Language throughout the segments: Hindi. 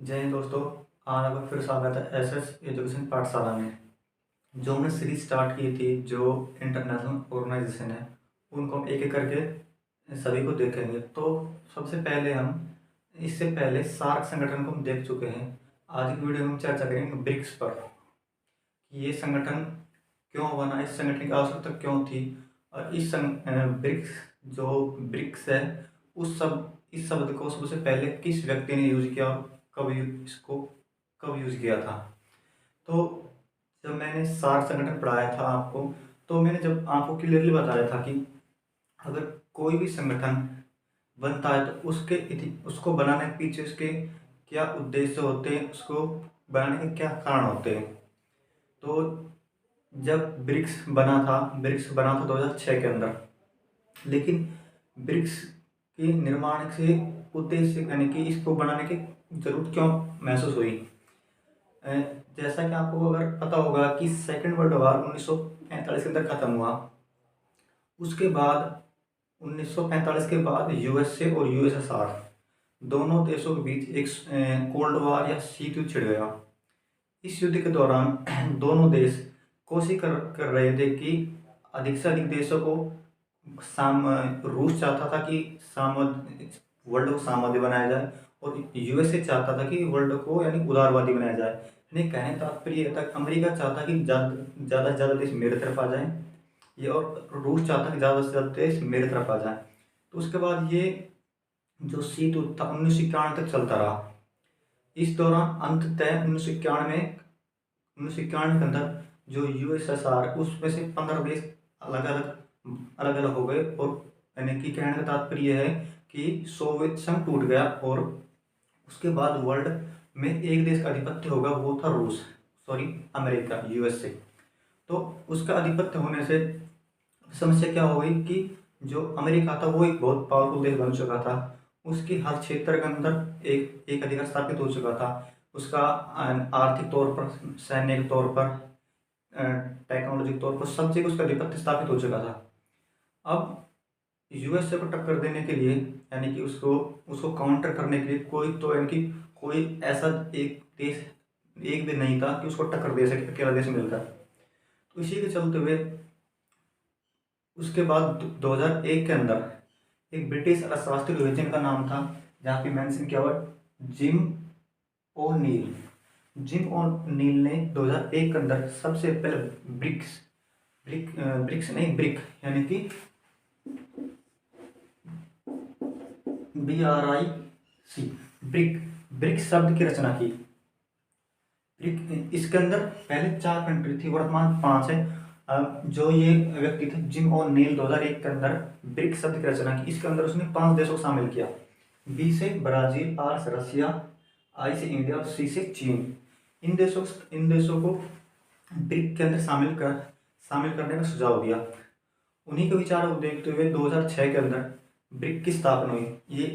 जय हिंद दोस्तों। आज आपका फिर स्वागत है एसएस एजुकेशन पाठशाला में। जो हमने सीरीज स्टार्ट की थी, जो इंटरनेशनल ऑर्गेनाइजेशन है, उनको हम एक एक करके सभी को देखेंगे। तो सबसे पहले हम इससे पहले सार्क संगठन को हम देख चुके हैं। आज की वीडियो में हम चर्चा करेंगे ब्रिक्स पर कि ये संगठन क्यों बना, इस संगठन की आवश्यकता क्यों थी, और ब्रिक्स जो ब्रिक्स है इस शब्द को सबसे पहले किस व्यक्ति ने यूज किया और इसको कब यूज किया था। तो जब मैंने सार्क संगठन पढ़ाया था आपको, तो मैंने जब आपको क्लियरली बताया था कि अगर कोई भी संगठन बनता है तो उसको बनाने के पीछे उसके क्या उद्देश्य होते हैं, उसको बनाने के क्या कारण होते हैं। तो जब ब्रिक्स बना था 2006 के अंदर, लेकिन ब्रिक्स के निर्माण से उद्देश्य यानी कि इसको बनाने की जरूरत क्यों महसूस हुई। जैसा कि आपको अगर पता होगा कि सेकेंड वर्ल्ड वॉर 1945 के अंदर ख़त्म हुआ। उसके बाद 1945 के बाद यूएसए और यूएसएसआर दोनों देशों के बीच एक कोल्ड वॉर या शीत युद्ध छिड़ गया। इस युद्ध के दौरान दोनों देश कोशिश कर रहे थे कि अधिक से अधिक देशों को रूस चाहता था कि वर्ल्ड को साम्यवादी बनाया जाए, और यूएसए चाहता था कि वर्ल्ड को यानी उदारवादी बनाया जाए। यानी कहने तात्पर्य तक अमेरिका चाहता कि ज़्यादा से ज़्यादा देश मेरे तरफ आ जाए, ये और रूस चाहता कि ज़्यादा से ज़्यादा देश मेरे तरफ आ जाए। तो उसके बाद ये जो शीत युद्ध था 1991 तक चलता रहा। इस दौरान अंततः 1991 के अंदर जो यूएसएसआर उसमें से 15 देश अलग अलग हो गए, और यानी कि कहने का तात्पर्य है कि सोवियत संघ टूट गया, और उसके बाद वर्ल्ड में एक देश का आधिपत्य होगा, वो था अमेरिका, यूएसए। तो उसका आधिपत्य होने से समस्या क्या हो गई कि जो अमेरिका था वो एक बहुत पावरफुल देश बन चुका था। उसकी हर क्षेत्र के अंदर एक अधिकार स्थापित हो चुका था। उसका आर्थिक तौर पर, सैन्य तौर पर, टेक्नोलॉजी के तौर पर सब जगह उसका आधिपत्य स्थापित हो चुका था। अब यूएसए को टक्कर देने के लिए यानी कि उसको काउंटर करने के लिए कोई ऐसा एक भी नहीं था कि उसको टक्कर दे सके अकेला देश मिलकर। तो इसी के चलते हुए उसके बाद 2001 के अंदर एक ब्रिटिश अर्थशास्त्री हुए जिनका नाम था, जहाँ पे मेंशन किया हुआ, जिम ओ नील ने 2001 के अंदर सबसे पहले ब्रिक यानी कि BRIC ब्रिक शब्द की रचना की। इसके अंदर पहले 4 कंट्री थी, वर्तमान 5 है। जो ये व्यक्ति थे जिम ओ नील 2001 के अंदर ब्रिक शब्द की रचना की। इसके अंदर उसने 5 देशों को शामिल किया। B से ब्राजील, R से रसिया, I से इंडिया और C से चीन। इन देशों को ब्रिक के अंदर शामिल करने का सुझाव दिया। उन्हीं के विचारों को देखते हुए 2006 के अंदर ब्रिक की स्थापना हुई। ये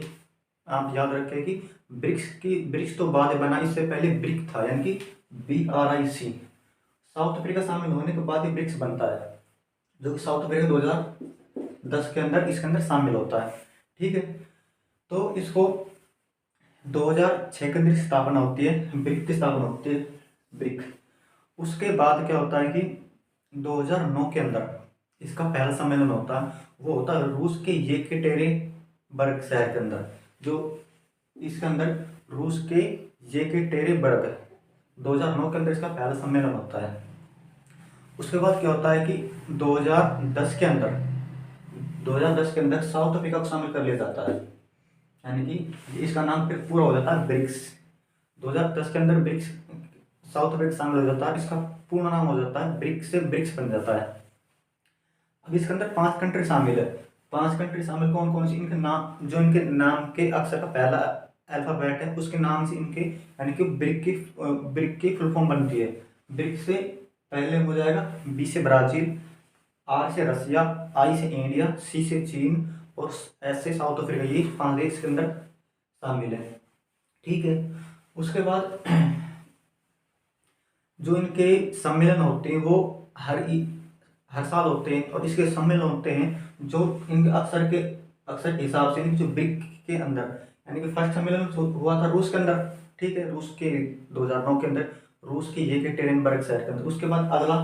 आप याद रखें कि ब्रिक्स तो बाद में बना, इससे पहले ब्रिक था यानी कि BRIC। साउथ अफ्रीका शामिल होने के बाद ही ब्रिक्स बनता है, जो कि साउथ अफ्रीका 2010 के अंदर इसके अंदर शामिल होता है। ठीक है, तो इसको 2006 के अंदर स्थापना होती है, ब्रिक की स्थापना होती है, ब्रिक। उसके बाद क्या होता है कि 2009 के अंदर इसका पहला सम्मेलन होता है। वो होता है रूस के येकेटेरिनबर्ग शहर के अंदर। जो इसके अंदर रूस के येकेटेरिनबर्ग 2009 के अंदर इसका पहला सम्मेलन होता है। उसके बाद क्या होता है कि 2010 के अंदर साउथ अफ्रीका को शामिल कर लिया जाता है, यानी कि इसका नाम फिर पूरा हो जाता है ब्रिक्स। 2010 के अंदर ब्रिक्स साउथ अफ्रीका शामिल हो जाता है, इसका पूर्ण नाम हो जाता है ब्रिक्स से ब्रिक्स बन जाता है। अब इसके अंदर 5 कंट्री शामिल है। 5 कंट्री शामिल कौन कौन सी, इनके नाम के अक्षर का पहला अल्फाबेट है, उसके नाम से इनके यानी कि ब्रिक की फुल फॉर्म बनती है। ब्रिक से पहले हो जाएगा B से ब्राजील, R से रसिया, I से इंडिया, C से चीन और S से साउथ अफ्रीका। ये 5 देश इसके अंदर शामिल है। ठीक है, उसके बाद जो इनके सम्मेलन होते हैं वो हर साल होते हैं, और इसके सम्मेलन होते हैं जो इनके अक्सर के हिसाब से जो ब्रिक के अंदर, यानी कि फर्स्ट सम्मेलन हुआ था रूस के अंदर ठीक है, रूस के 2009 के अंदर रूस की येकेटेरिनबर्ग शहर के अंदर। उसके बाद अगला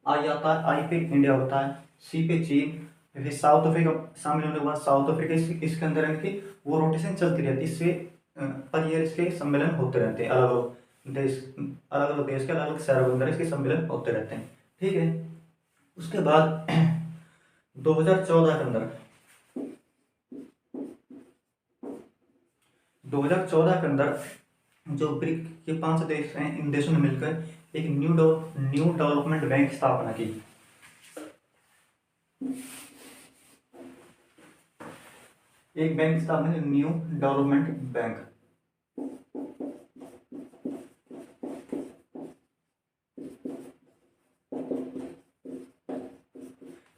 आई आता है, आई पे इंडिया होता है, सी पे चीन, फिर साउथ अफ्रीका शामिल होने के बाद साउथ अफ्रीका इसके अंदर है कि वो रोटेशन चलती रहती है, इससे पर ईयर इसके सम्मेलन होते रहते हैं, अलग अलग देश के अलग अलग शहरों के अंदर इसके सम्मेलन होते रहते हैं, ठीक है। उसके बाद 2014 के अंदर 2014 के अंदर जो ब्रिक के 5 देश हैं, इन देशों ने मिलकर एक न्यू डेवलपमेंट बैंक की स्थापना की। एक बैंक की स्थापना, न्यू डेवलपमेंट बैंक।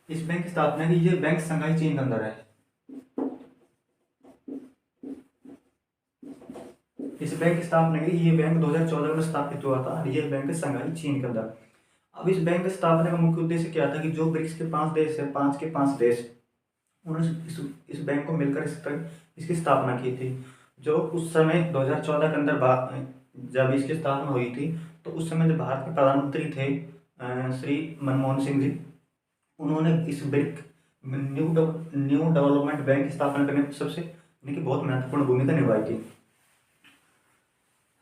इस बैंक की स्थापना की, ये बैंक शंघाई चीन के अंदर है। इस बैंक की स्थापना की, ये बैंक 2014 में स्थापित हुआ था, ये बैंक शंघाई चीन के अंदर। अब इस बैंक की स्थापना का मुख्य उद्देश्य क्या था कि जो ब्रिक्स के 5 देश है, 5 के 5 देश, उन्होंने इस बैंक को मिलकर इसकी स्थापना की थी। जो उस समय 2014 के अंदर जब इसकी स्थापना हुई थी, तो उस समय जो भारत के प्रधानमंत्री थे श्री मनमोहन सिंह जी, उन्होंने इस ब्रिक न्यू डेवलपमेंट बैंक की स्थापना करने में सबसे बहुत महत्वपूर्ण भूमिका निभाई थी।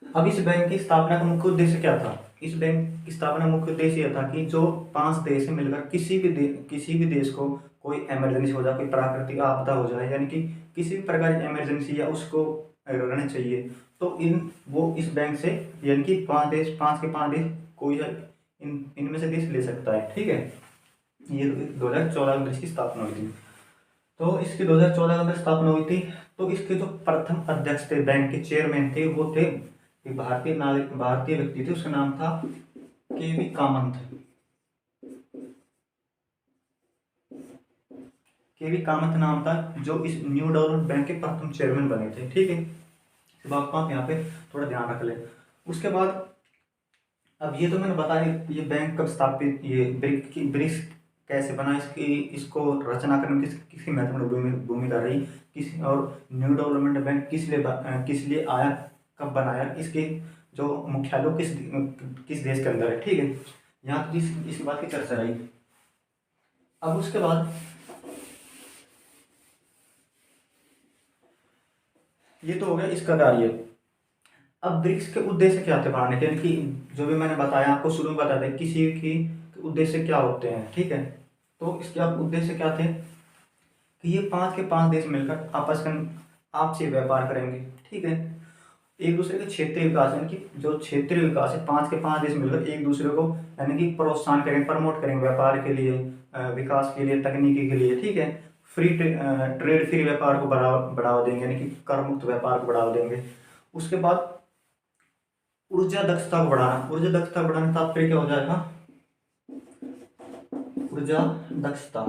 अब इस बैंक की स्थापना का मुख्य उद्देश्य क्या था? इस बैंक की स्थापना मुख्य उद्देश्य यह था कि जो 5 देश मिलकर किसी भी देश को कोई इमरजेंसी हो जाए, कोई प्राकृतिक आपदा हो जाए, यानी कि किसी भी प्रकार की इमरजेंसी या उसको रहना चाहिए, तो इस बैंक से, यानी कि 5 के 5 देश कोई इनमें से देश ले सकता है, ठीक है। ये 2014 में इसकी स्थापना हुई थी। तो इसकी 2014 के अंदर स्थापना हुई थी। तो इसके जो प्रथम अध्यक्ष थे, बैंक के चेयरमैन थे, वो थे भारतीय व्यक्ति थे, उसका नाम था केवी कामत। केवी कामत नाम था, जो इस न्यू डेवलपमेंट बैंक के प्रथम चेयरमैन बने थे, ठीक है। इस बात को आप यहाँ पे थोड़ा ध्यान रख लें। उसके बाद अब ये तो मैंने बताया ये बैंक कब स्थापित, ये ब्रिक्स कैसे बना, इसको रचना करने में किसकी महत्वपूर्ण भूमिका रही, और न्यू डेवलपमेंट बैंक किस लिए आया, कब बनाया, इसके जो मुख्यालय किस देश के अंदर है, ठीक है। यहाँ तो इस बात की चर्चा रही। अब उसके बाद ये तो हो गया इसका कार्य। अब ब्रिक्स के उद्देश्य क्या थे बनाने के, यानी कि जो भी मैंने बताया आपको शुरू में बता दें किसी की उद्देश्य क्या होते हैं, ठीक है। तो इसके अब उद्देश्य क्या थे कि ये 5 के 5 देश मिलकर आपसी व्यापार करेंगे, ठीक है। एक दूसरे के क्षेत्रीय विकास, यानी कि जो क्षेत्रीय विकास है, 5 के 5 देश मिलकर एक दूसरे को यानी कि प्रोत्साहन करेंगे, प्रमोट करेंगे व्यापार के लिए, विकास के लिए, तकनीकी के लिए, ठीक है। ट्रेड फ्री व्यापार को बढ़ावा देंगे, यानी कि कर मुक्त व्यापार को बढ़ावा देंगे। उसके बाद ऊर्जा दक्षता को बढ़ाना। ऊर्जा दक्षता बढ़ाने का तात्पर्य क्या हो जाएगा? ऊर्जा दक्षता,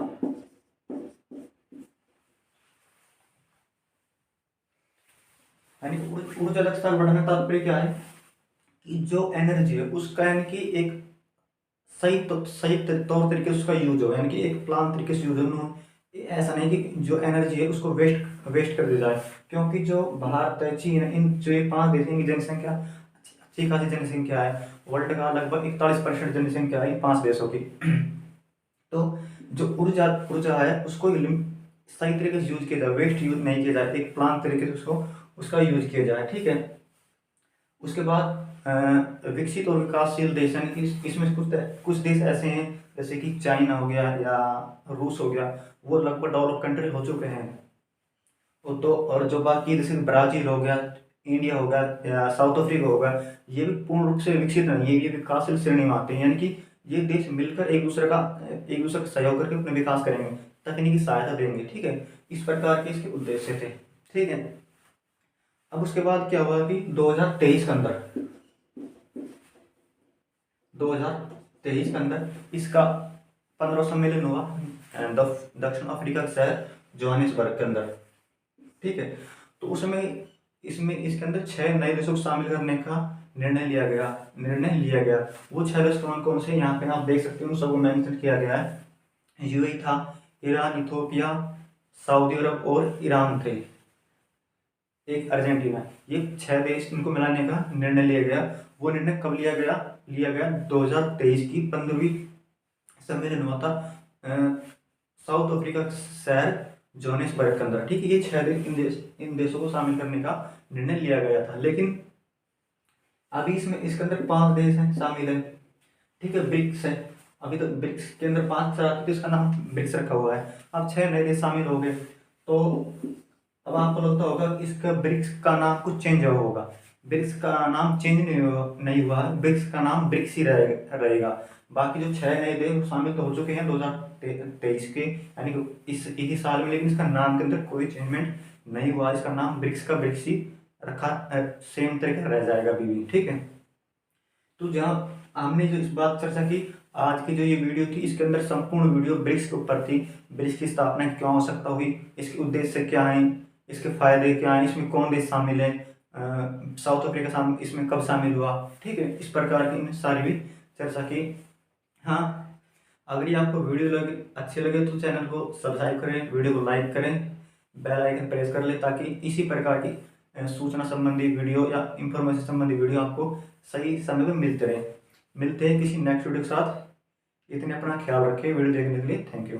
यानी ऊर्जा दक्षता बढ़ाने का तात्पर्य क्या है कि जो एनर्जी है उसका, यानी कि एक सही तौर तरीके से उसका यूज हो, यानी कि एक प्लान तरीके से यूज हो। ऐसा नहीं कि जो एनर्जी है उसको वेस्ट कर दिया जाए, क्योंकि जो भारत है, चीन है, इन जो 5 देश, इनकी जनसंख्या अच्छी खासी जनसंख्या है, वर्ल्ड का लगभग 41% जनसंख्या है 5 देशों की। तो जो ऊर्जा है उसको सही तरीके से यूज किया जाए, वेस्ट यूज नहीं किया जाए, एक प्लान तरीके से उसका यूज किया जाए, ठीक है। उसके बाद विकसित और विकासशील देश, यानी कि इसमें कुछ देश ऐसे हैं जैसे कि चाइना हो गया या रूस हो गया, वो लगभग डेवलप कंट्री हो चुके हैं। तो और जो बाकी जैसे ब्राजील हो गया, इंडिया हो गया या साउथ अफ्रीका हो गया, ये भी पूर्ण रूप से विकसित नहीं है, ये विकासशील श्रेणी में आते हैं, यानी कि ये देश मिलकर एक दूसरे का सहयोग करके अपने विकास करेंगे, तकनीकी सहायता देंगे, ठीक है। इस प्रकार के इसके उद्देश्य थे, ठीक है। अब उसके बाद क्या हुआ कि 2023 के अंदर 2023 के अंदर इसका 15वां सम्मेलन हुआ दक्षिण अफ्रीका के शहर जोहानिसबर्ग के अंदर, ठीक है। तो उसमें इसके अंदर 6 नए देशों को शामिल करने का निर्णय लिया गया। वो 6 देश कौन कौन से, यहाँ पे आप देख सकते हो, सबको मेंशन किया गया है। यूएई था, ईरान, इथोपिया, सऊदी अरब और ईरान थे। एक अर्जेंटीना, ये 6 देश इनको मिलाने का निर्णय लिया गया। वो निर्णय कब लिया गया 2023 की 15वीं सम्मेलन हुआ था साउथ अफ्रीका शहर जोहानिसबर्ग के अंदर। ठीक है, ये 6 देश, इन देशों को शामिल करने का निर्णय लिया गया था। लेकिन अभी इसमें इसके अंदर 5 देश हैं शामिल है। ठीक है, ब्रिक्स है। अभी तो ब्रिक्स के अंदर 5 शराब थी, तो इसका नाम ब्रिक्स रखा हुआ है। अब 6 नए देश शामिल हो गए, तो अब आपको लगता होगा इसका ब्रिक्स का नाम कुछ चेंज हुआ होगा। ब्रिक्स का नाम चेंज नहीं हुआ है, ब्रिक्स का नाम ब्रिक्स ही रहेगा। बाकी जो 6 नए देश शामिल तो हो चुके हैं 2023 के, यानी कि इस इसी साल में, लेकिन इसका नाम के अंदर कोई चेंजमेंट नहीं हुआ। इसका नाम ब्रिक्स का ब्रिक्स ही रखा, सेम तरीके रह जाएगा अभी भी। ठीक है, तो जहाँ हमने जो इस बात चर्चा की, आज की जो ये वीडियो थी, इसके अंदर संपूर्ण वीडियो ब्रिक्स के ऊपर थी। ब्रिक्स की स्थापना क्यों आवश्यकता हुई, इसके उद्देश्य क्या हैं, इसके फायदे क्या हैं, इसमें कौन देश शामिल है, साउथ अफ्रीका इसमें कब शामिल हुआ। ठीक है, इस प्रकार की सारी भी चर्चा की। हाँ, अगर ये आपको वीडियो अच्छे लगे तो चैनल को सब्सक्राइब करें, वीडियो को लाइक करें, बेल आइकन प्रेस कर लें, ताकि इसी प्रकार की सूचना संबंधी वीडियो या इंफॉर्मेशन संबंधी वीडियो आपको सही समय पर मिलते रहे। मिलते हैं किसी नेक्स्ट वीडियो के साथ। इतने अपना ख्याल रखें। वीडियो देखने के लिए थैंक यू।